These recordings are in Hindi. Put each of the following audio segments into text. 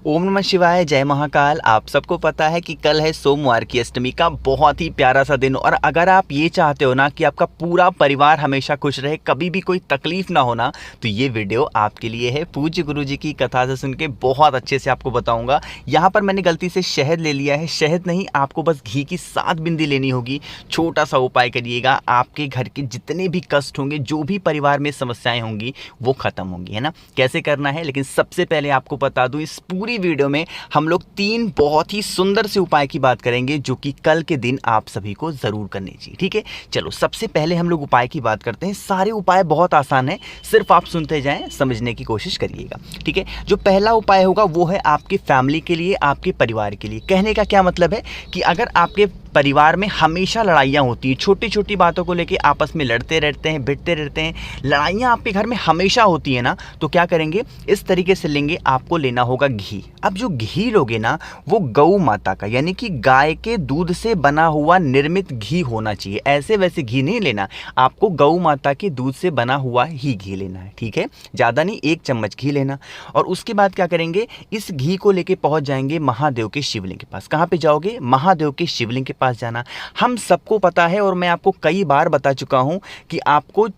ओम नमः शिवाय, जय महाकाल। आप सबको पता है कि कल है सोमवार की अष्टमी का बहुत ही प्यारा सा दिन। और अगर आप ये चाहते हो ना कि आपका पूरा परिवार हमेशा खुश रहे, कभी भी कोई तकलीफ ना होना, तो ये वीडियो आपके लिए है। पूज्य गुरु जी की कथा से सुन के बहुत अच्छे से आपको बताऊंगा। यहाँ पर मैंने गलती से शहद ले लिया है। शहद नहीं, आपको बस घी की 7 बिंदी लेनी होगी। छोटा सा उपाय करिएगा, आपके घर के जितने भी कष्ट होंगे, जो भी परिवार में समस्याएं होंगी, वो खत्म होंगी, है ना। कैसे करना है, लेकिन सबसे पहले आपको बता दूं, इस पूरी वीडियो में हम लोग 3 बहुत ही सुंदर से उपाय की बात करेंगे, जो कि कल के दिन आप सभी को जरूर करने चाहिए। ठीक है, चलो सबसे पहले हम लोग उपाय की बात करते हैं। सारे उपाय बहुत आसान है, सिर्फ आप सुनते जाएं, समझने की कोशिश करिएगा। ठीक है, जो पहला उपाय होगा वो है आपकी फैमिली के लिए, आपके परिवार के लिए। कहने का क्या मतलब है कि अगर आपके परिवार में हमेशा लड़ाइयाँ होती हैं, छोटी छोटी बातों को लेके आपस में लड़ते रहते हैं, भिड़ते रहते हैं, लड़ाइयाँ आपके घर में हमेशा होती है ना, तो क्या करेंगे, इस तरीके से लेंगे। आपको लेना होगा घी। अब जो घी लोगे ना, वो गौ माता का यानी कि गाय के दूध से बना हुआ निर्मित घी होना चाहिए। ऐसे वैसे घी नहीं लेना, आपको गौ माता के दूध से बना हुआ ही घी लेना है। ठीक है, ज़्यादा नहीं, 1 चम्मच घी लेना। और उसके बाद क्या करेंगे, इस घी को लेके पहुँच जाएंगे महादेव के शिवलिंग के पास। कहाँ पे जाओगे, महादेव के शिवलिंग के पास जाना। हम सबको पता है और मैं आपको कई बार बता चुका हूं कि आपको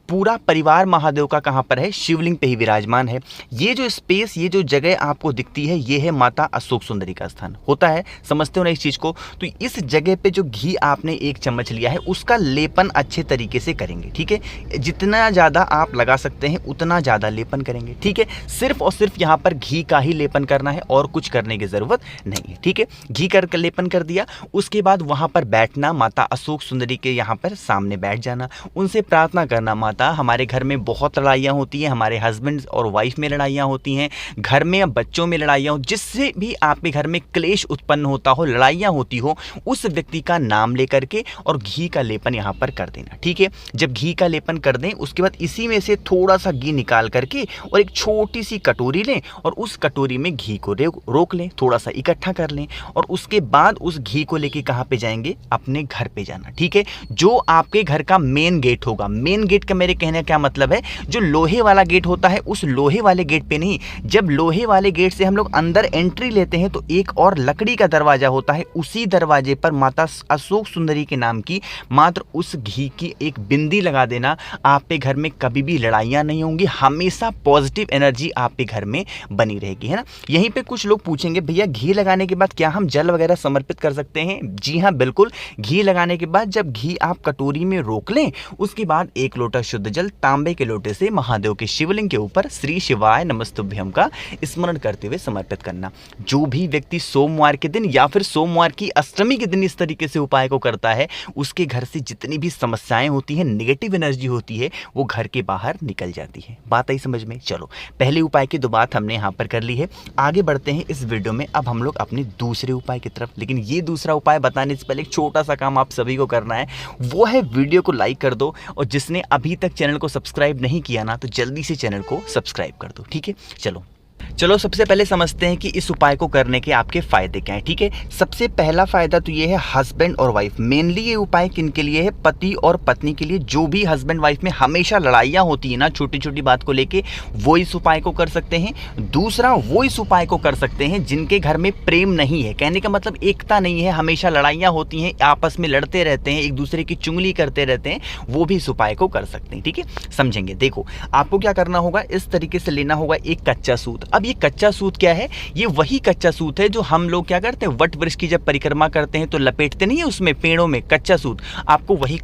पूरा परिवार महादेव का कहाँ पर है, शिवलिंग पे ही विराजमान है। ये जो स्पेस, ये जो जगह आपको दिखती है, ये है माता अशोक सुंदरी का स्थान होता है। समझते हो ना इस चीज़ को। तो इस जगह पे जो घी आपने 1 चम्मच लिया है, उसका लेपन अच्छे तरीके से करेंगे। ठीक है, जितना ज़्यादा आप लगा सकते हैं उतना ज़्यादा लेपन करेंगे। ठीक है, सिर्फ और सिर्फ यहाँ पर घी का ही लेपन करना है और कुछ करने की ज़रूरत नहीं है। ठीक है, घी कर लेपन कर दिया। उसके बाद वहाँ पर बैठना, माता अशोक सुंदरी के यहाँ पर सामने बैठ जाना, उनसे प्रार्थना करना, माता हमारे घर में बहुत लड़ाइयाँ होती हैं, हमारे हस्बैंड और वाइफ में लड़ाइयाँ होती हैं, घर में बच्चों में लड़ाइयाँ हो, जिससे भी आपके घर में क्लेश उत्पन्न होता हो, लड़ाइयाँ होती हो, उस व्यक्ति का नाम लेकर के और घी का लेपन यहाँ पर कर देना। ठीक है, जब घी का लेपन कर दें, उसके बाद इसी में से थोड़ा सा घी निकाल करके और एक छोटी सी कटोरी लें और उस कटोरी में घी को रोक लें, थोड़ा सा इकट्ठा कर लें। और उसके बाद उस घी को लेके कहाँ पे जाएंगे, अपने घर पे जाना। ठीक है, जो आपके घर का मेन गेट होगा, मेन गेट का मेरे कहने का क्या मतलब है, जो लोहे वाला गेट होता है, उस लोहे वाले गेट पे नहीं, जब लोहे वाले गेट से हम लोग अंदर एंट्री लेते हैं तो एक और लकड़ी का दरवाजा होता है, उसी दरवाजे पर माता अशोक सुंदरी के नाम की मात्र उस घी की 1 बिंदी लगा देना। आपके घर में कभी भी लड़ाइयाँ नहीं होंगी, हमेशा पॉजिटिव एनर्जी आपके घर में बनी रहेगी, है ना। यहीं पे कुछ लोग पूछेंगे, भैया घी लगाने के बाद क्या हम जल वगैरह समर्पित कर सकते हैं? जी हाँ, बिल्कुल। घी लगाने के बाद जब घी आप कटोरी में रोक लें, उसके बाद 1 लोटा शुद्ध जल तांबे के लोटे से महादेव के शिवलिंग के ऊपर श्री शिवाय नमस्तुभ्यम का स्मरण करते हुए समर्पित करना। जो भी व्यक्ति सोमवार के दिन या फिर सोमवार की अष्टमी के दिन इस तरीके से उपाय को करता है, उसके घर से जितनी भी समस्याएं होती हैं, नेगेटिव एनर्जी होती है, वो घर के बाहर निकल जाती है। बात आई समझ में? चलो, पहले उपाय की 2 बात हमने यहाँ पर कर ली है। आगे बढ़ते हैं इस वीडियो में। अब हम लोग अपने दूसरे उपाय की तरफ। लेकिन ये दूसरा उपाय बताने से पहले एक छोटा सा काम आप सभी को करना है, वो है वीडियो को लाइक कर दो। और जिसने अभी तक चैनल को सब्सक्राइब नहीं किया ना, तो जल्दी से चैनल को सब्सक्राइब कर दो। ठीक है, चलो सबसे पहले समझते हैं कि इस उपाय को करने के आपके फायदे क्या हैं। ठीक है, सबसे पहला फायदा तो ये है हस्बैंड और वाइफ। मेनली ये उपाय किन के लिए है, पति और पत्नी के लिए। जो भी हस्बैंड वाइफ में हमेशा लड़ाइयाँ होती है ना, छोटी छोटी बात को लेके, वो इस उपाय को कर सकते हैं। दूसरा, वो इस उपाय को कर सकते हैं जिनके घर में प्रेम नहीं है, कहने का मतलब एकता नहीं है, हमेशा लड़ाइयाँ होती हैं, आपस में लड़ते रहते हैं, एक दूसरे की चुगली करते रहते हैं, वो भी इस उपाय को कर सकते हैं। ठीक है, समझेंगे। देखो, आपको क्या करना होगा, इस तरीके से लेना होगा एक कच्चा सूत। अब ये कच्चा सूत क्या है, ये वही कच्चा सूत है जो हम लोग क्या करते हैं, वट वृक्ष की जब परिक्रमा करते हैं तो लपेटते नहीं है उसमें, पेड़ों में कच्चा सूत। आपको वही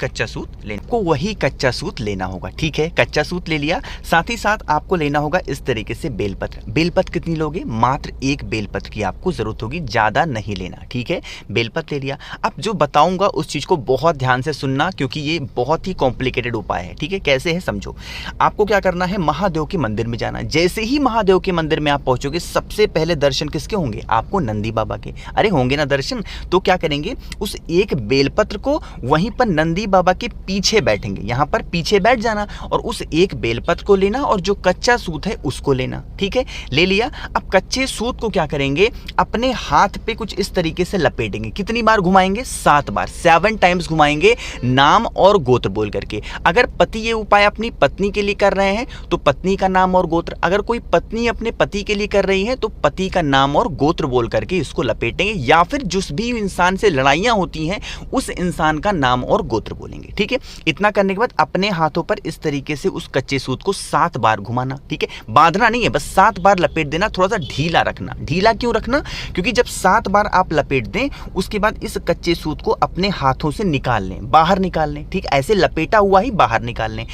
कच्चा सूत लेना होगा। ठीक है, कच्चा सूत ले लिया। साथ ही साथ आपको लेना होगा इस तरीके से बेलपत्र। बेलपत्र कितनी लोगे, मात्र 1 बेलपत्र की आपको जरूरत होगी, ज्यादा नहीं लेना। ठीक है, बेलपत्र ले लिया। अब जो बताऊंगा उस चीज को बहुत ध्यान से सुनना, क्योंकि ये बहुत ही कॉम्प्लिकेटेड उपाय है। ठीक है, कैसे है समझो। आपको क्या करना है, महादेव के मंदिर में जाना। जैसे ही महादेव के मंदिर में आप पहुंचोगे, सबसे पहले दर्शन किसके होंगे, आपको नंदी बाबा के। अरे होंगे ना दर्शन, तो क्या करेंगे, उस 1 बेलपत्र को वहीं पर नंदी बाबा के पीछे बैठेंगे, यहाँ पर पीछे बैठ जाना और उस 1 बेलपत्र को लेना और जो कच्चा सूत है उसको लेना। ठीक है, ले लिया। अब कच्चे सूत को क्या करेंगे, अपने हाथ पे कुछ इस तरीके से लपेटेंगे। कितनी बार घुमाएंगे, 7 बार, 7 टाइम्स घुमाएंगे, नाम और गोत्र बोल करके। अगर पति ये उपाय अपनी पत्नी के लिए कर रहे हैं तो पत्नी का नाम और गोत्र, अगर कोई पत्नी अपने पति के लिए कर रही हैं तो पति का नाम और गोत्र बोल करके इसको लपेटेंगे, या फिर जिस भी इंसान से लड़ाइयाँ होती हैं उस इंसान का नाम और गोत्र बोलेंगे। ठीक है, इतना करने के बाद अपने हाथों पर इस तरीके से उस कच्चे सूत को 7 बार घुमाना। ठीक है, बांधना नहीं है, बस 7 बार लपेट देना, थोड़ा सा ढीला रखना। ढीला क्यों रखना? क्योंकि जब 7 बार आप लपेट दें उसके बाद इस कच्चे सूत को अपने हाथों से निकाल लें, बाहर निकाल लें। ठीक, ऐसे लपेटा हुआ ही बाहर निकाल लें।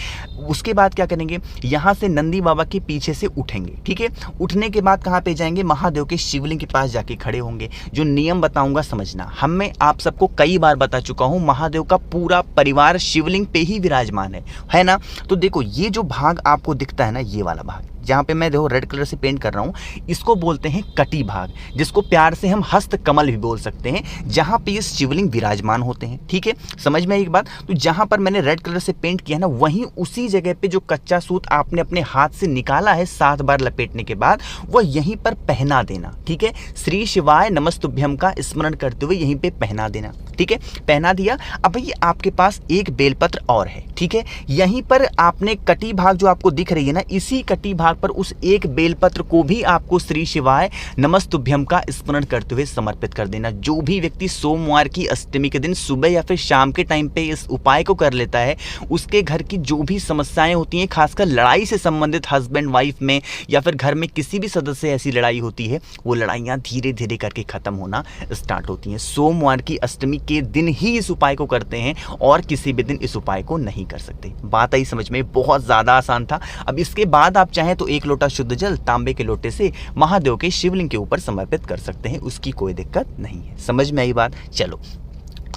उसके बाद क्या करेंगे, यहाँ से नंदी बाबा के पीछे से उठेंगे। ठीक है, उठने के बाद कहाँ पे जाएंगे, महादेव के शिवलिंग के पास जाके खड़े होंगे। जो नियम बताऊंगा समझना, मैं आप सबको कई बार बता चुका हूँ, महादेव का पूरा परिवार शिवलिंग पे ही विराजमान है ना। तो देखो ये जो भाग आपको दिखता है ना, ये वाला भाग जहाँ पे मैं देखो रेड कलर से पेंट कर रहा हूँ, इसको बोलते हैं कटी भाग, जिसको प्यार से हम हस्त कमल भी बोल सकते हैं, जहाँ पे ये शिवलिंग विराजमान होते हैं। ठीक है, समझ में एक बात। तो जहाँ पर मैंने रेड कलर से पेंट किया ना, वहीं उसी जगह पे जो कच्चा सूत आपने अपने हाथ से निकाला है 7 बार लपेटने के बाद, वह यहीं पर पहना देना। ठीक है, श्री शिवाय नमस्तुभ्यम का स्मरण करते हुए यहीं पे पहना देना। ठीक है, पहना दिया। अब भाई आपके पास एक बेलपत्र और है। ठीक है, यहीं पर आपने कटी भाग जो आपको दिख रही है ना, इसी कटी भाग पर उस एक बेलपत्र को भी आपको श्री शिवाय नमस्तुभ्यम का स्मरण करते हुए समर्पित कर देना। जो भी व्यक्ति सोमवार की अष्टमी के दिन सुबह या फिर शाम के टाइम पे इस उपाय को कर लेता है, उसके घर की जो भी समस्याएं होती हैं, खासकर लड़ाई से संबंधित, हस्बैंड वाइफ में या फिर घर में किसी भी सदस्य से ऐसी लड़ाई होती है, वो लड़ाइयाँ धीरे धीरे करके खत्म होना स्टार्ट होती हैं। सोमवार की अष्टमी के दिन ही इस उपाय को करते हैं और किसी भी दिन इस उपाय को नहीं कर सकते। बात आई समझ में? बहुत ज़्यादा आसान था। अब इसके बाद आप चाहें तो 1 लोटा शुद्ध जल तांबे के लोटे से महादेव के शिवलिंग के ऊपर समर्पित कर सकते हैं, उसकी कोई दिक्कत नहीं है। समझ में आई बात? चलो,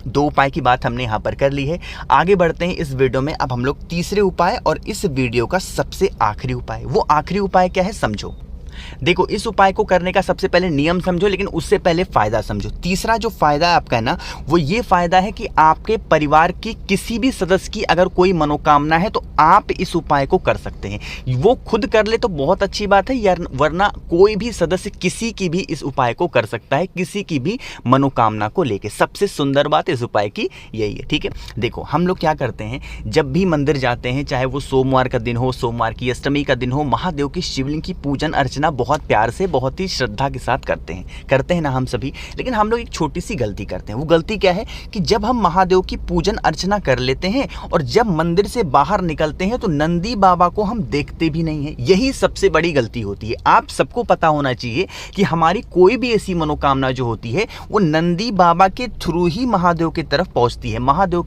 2 उपाय की बात हमने यहाँ पर कर ली है। आगे बढ़ते हैं इस वीडियो में। अब हम लोग तीसरे उपाय और इस वीडियो का सबसे आखिरी उपाय, वो आखिरी उपाय क्या है समझो। देखो, इस उपाय को करने का सबसे पहले नियम समझो, लेकिन उससे पहले फायदा समझो। तीसरा जो फायदा है आपका ना, वो ये फायदा है कि आपके परिवार की किसी भी सदस्य की अगर कोई मनोकामना है तो आप इस उपाय को कर सकते हैं। वो खुद कर ले तो बहुत अच्छी बात है यार, वरना कोई भी सदस्य किसी की भी इस उपाय को कर सकता है, किसी की भी मनोकामना को लेके। सबसे सुंदर बात इस उपाय की यही है। ठीक है, देखो हम लोग क्या करते हैं, जब भी मंदिर जाते हैं, चाहे वो सोमवार का दिन हो, सोमवार की अष्टमी का दिन हो, महादेव की शिवलिंग की पूजन अर्चना बहुत प्यार से, बहुत ही श्रद्धा के साथ करते हैं ना हम सभी। लेकिन हम लोग एक छोटी सी गलती करते हैं। वो गलती क्या है कि जब हम महादेव की पूजन अर्चना कर लेते हैं और जब मंदिर से बाहर निकलते हैं तो नंदी बाबा को हम देखते भी नहीं है। यही सबसे बड़ी गलती होती है। आप सबको पता होना चाहिए कि हमारी कोई भी ऐसी मनोकामना जो होती है वो नंदी बाबा के थ्रू ही महादेव की तरफ पहुंचती है। महादेव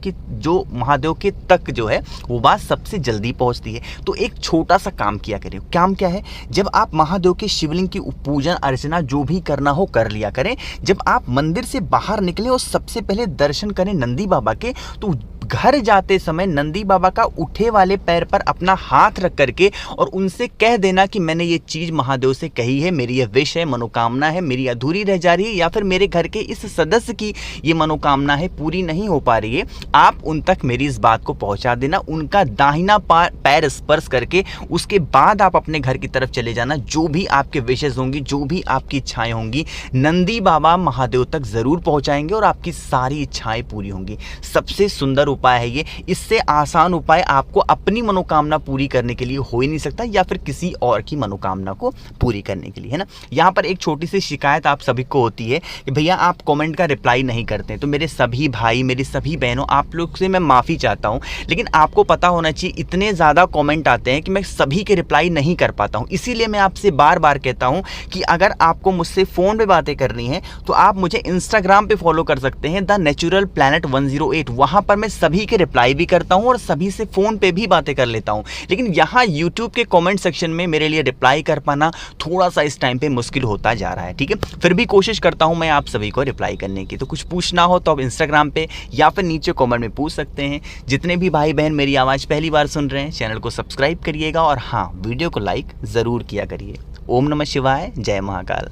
के तक जो है वो बात सबसे जल्दी पहुंचती है। तो एक छोटा सा काम किया करें। काम क्या है, जब आप महादेव के शिवलिंग की पूजन अर्चना जो भी करना हो कर लिया करें। जब आप मंदिर से बाहर निकले और सबसे पहले दर्शन करें नंदी बाबा के, तो घर जाते समय नंदी बाबा का उठे वाले पैर पर अपना हाथ रख करके और उनसे कह देना कि मैंने ये चीज़ महादेव से कही है, मेरी ये विश है, मनोकामना है, मेरी अधूरी रह जा रही है, या फिर मेरे घर के इस सदस्य की ये मनोकामना है, पूरी नहीं हो पा रही है। आप उन तक मेरी इस बात को पहुंचा देना। उनका दाहिना पैर स्पर्श करके उसके बाद आप अपने घर की तरफ चले जाना। जो भी आपके विशेष होंगी, जो भी आपकी इच्छाएं होंगी, नंदी बाबा महादेव तक जरूर पहुंचाएंगे और आपकी सारी इच्छाएं पूरी होंगी। सबसे सुंदर उपाय है ये। इससे आसान उपाय आपको अपनी मनोकामना पूरी करने के लिए हो ही नहीं सकता, या फिर किसी और की मनोकामना को पूरी करने के लिए, है ना। यहाँ पर एक छोटी सी शिकायत आप सभी को होती है कि भैया आप कमेंट का रिप्लाई नहीं करते। तो मेरे सभी भाई, मेरी सभी बहनों, आप लोग से मैं माफ़ी चाहता हूँ, लेकिन आपको पता होना चाहिए इतने ज़्यादा कमेंट आते हैं कि मैं सभी के रिप्लाई नहीं कर पाता हूँ। इसीलिए मैं आपसे बार बार कहता हूँ कि अगर आपको मुझसे फ़ोन पे बातें करनी है तो आप मुझे इंस्टाग्राम पे फॉलो कर सकते हैं, द नेचुरल प्लैनेट 108। वहाँ पर मैं सभी के रिप्लाई भी करता हूँ और सभी से फ़ोन पे भी बातें कर लेता हूँ। लेकिन यहाँ यूट्यूब के कमेंट सेक्शन में मेरे लिए रिप्लाई कर पाना थोड़ा सा इस टाइम पे मुश्किल होता जा रहा है। ठीक है, फिर भी कोशिश करता हूँ मैं आप सभी को रिप्लाई करने की। तो कुछ पूछना हो तो आप इंस्टाग्राम पे या फिर नीचे कमेंट में पूछ सकते हैं। जितने भी भाई बहन मेरी आवाज़ पहली बार सुन रहे हैं, चैनल को सब्सक्राइब करिएगा और हाँ, वीडियो को लाइक ज़रूर किया करिए। ओम नमः शिवाय, जय महाकाल।